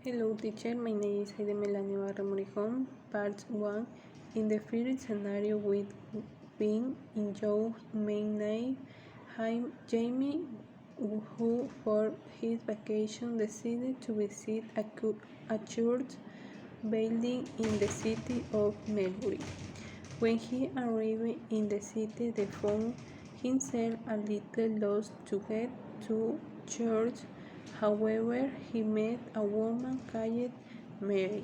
Hello teacher, my name is Heide Melania Barra Morejón, part 1. In the first scenario with being in your main name, Jamie, who for his vacation decided to visit a church building in the city of Melbourne. When he arrived in the city, he found himself a little lost to get to church. However, he met a woman called Mary.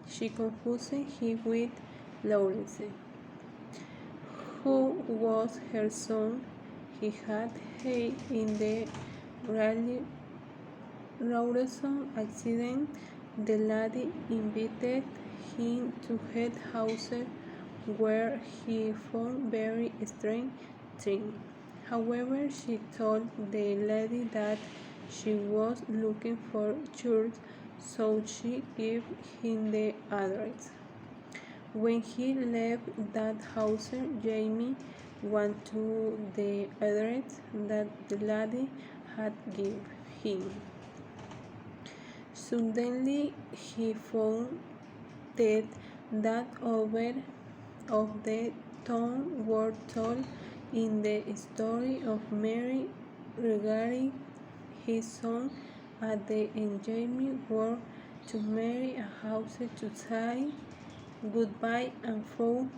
She confused him with Lawrence, who was her son. He had died in the Rawson accident. The lady invited him to her house, where he found very strange things. However, she told the lady that she was looking for church, so she gave him the address. When he left that house, Jamie went to the address that the lady had given him. Suddenly, he found that over of the town were told in the story of Mary regarding his son, and the Jamie were to Mary a house to say goodbye and found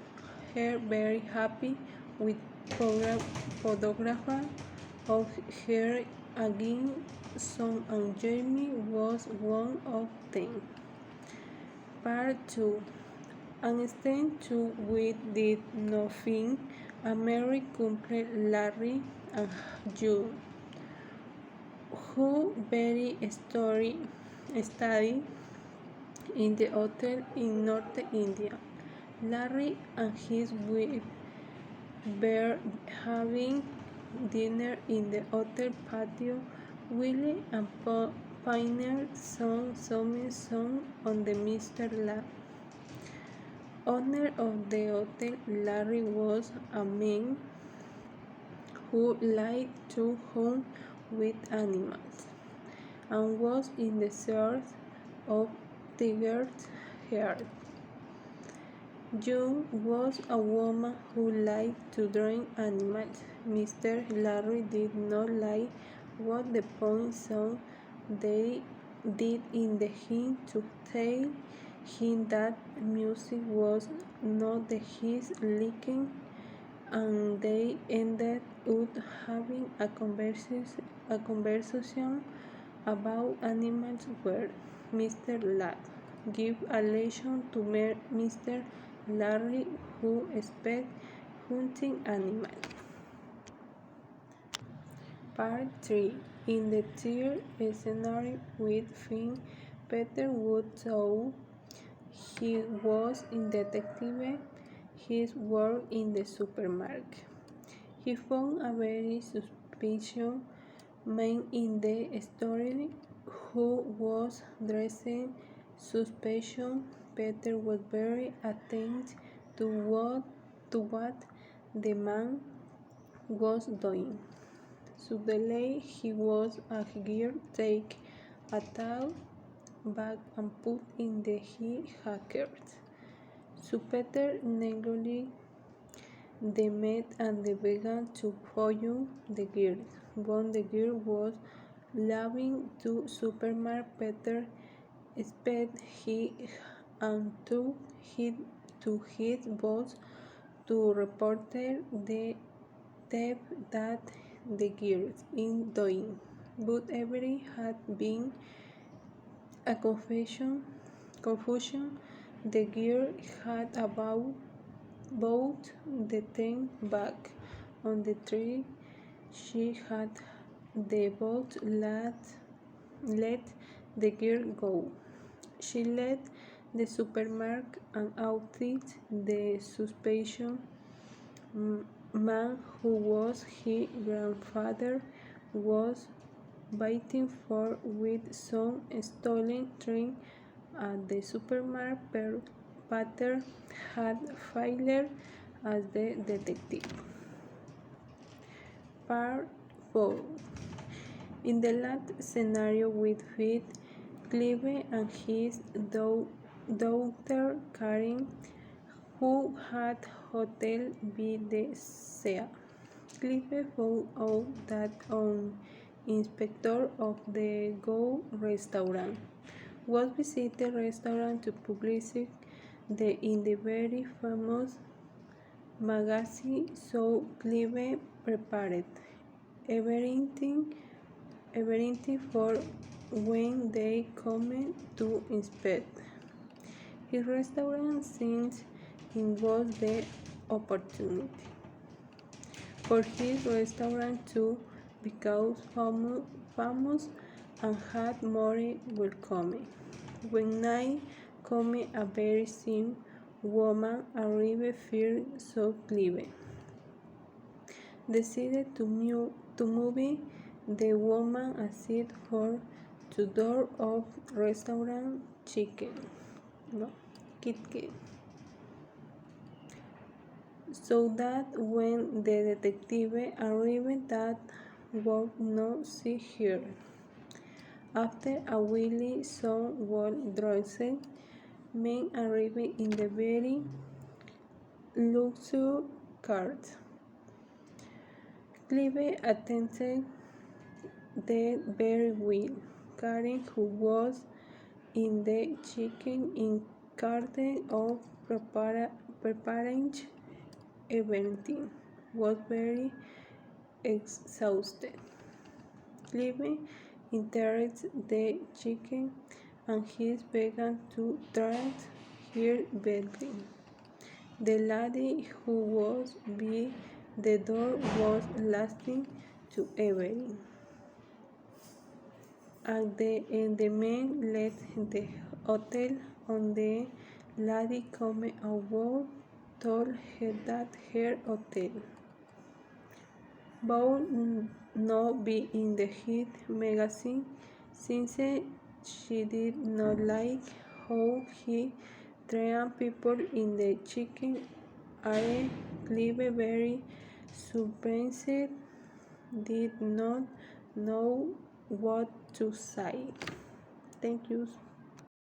her very happy with photographer of her again son, and Jamie was one of them. Part 2. And instead to we did nothing, a Mary couple, Larry and June, who very study in the hotel in North India. Larry and his wife were having dinner in the hotel patio. Willie and Pioneer sang some song on the Mr. Owner of the hotel. Larry was a man who liked to hunt with animals and was in the search of tiger's heart. June was a woman who liked to drink animals. Mr. Larry did not like what the point song they did in the hint to tell him that music was not his liking, and they ended up having a conversation about animals where Mr. Ladd gave a lesson to Mr. Larry, who expect hunting animals. Part 3. In the third scenario with Finn, Peter Wood saw he was in detective his work in the supermarket. He found a very suspicious man in the story who was dressed suspicious. Peter was very attentive to what the man was doing. Suddenly, he was a girl take a towel bag and put in the hackers. So Peter neglected the maid and they began to follow the girl. When the girl was leaving to supermarket, Peter expected he and took him to his boss to report the theft that the girl in doing. But every had been a confusion. The girl had bought the thing back on the tree. She had the boat let the girl go. She left the supermarket and outed the suspicious man who was her grandfather was waiting for with some stolen things at the supermarket. Peter had failed as the detective. Part 4. In the last scenario with Fit, Clive and his daughter Karen, who had Hotel B de Sea. Clive found out that an inspector of the Go restaurant was visiting the restaurant to publish in the very famous magazine, so Clive prepared everything, everything for when they come to inspect his restaurant, since it was the opportunity for his restaurant to become famous and had more welcome. When night came, a very slim woman arrived first, so Clive decided to move the woman aside for the door of restaurant kitchen, so that when the detective arrived, that would not see her. After a while, some well-dressed men arrived in the very luxury cars. Clive attended them very well. Karen, who was in the kitchen in charge of preparing everything, was very exhausted. Clive entered the kitchen and he began to try her badly. The lady who was by the door was listening to everything. At the end, the man left the hotel, and the lady came aboard, told her that her hotel would not be in the hit magazine, since she did not like how he treated people in the chicken area. Clive, very surprised, did not know what to say. Thank you.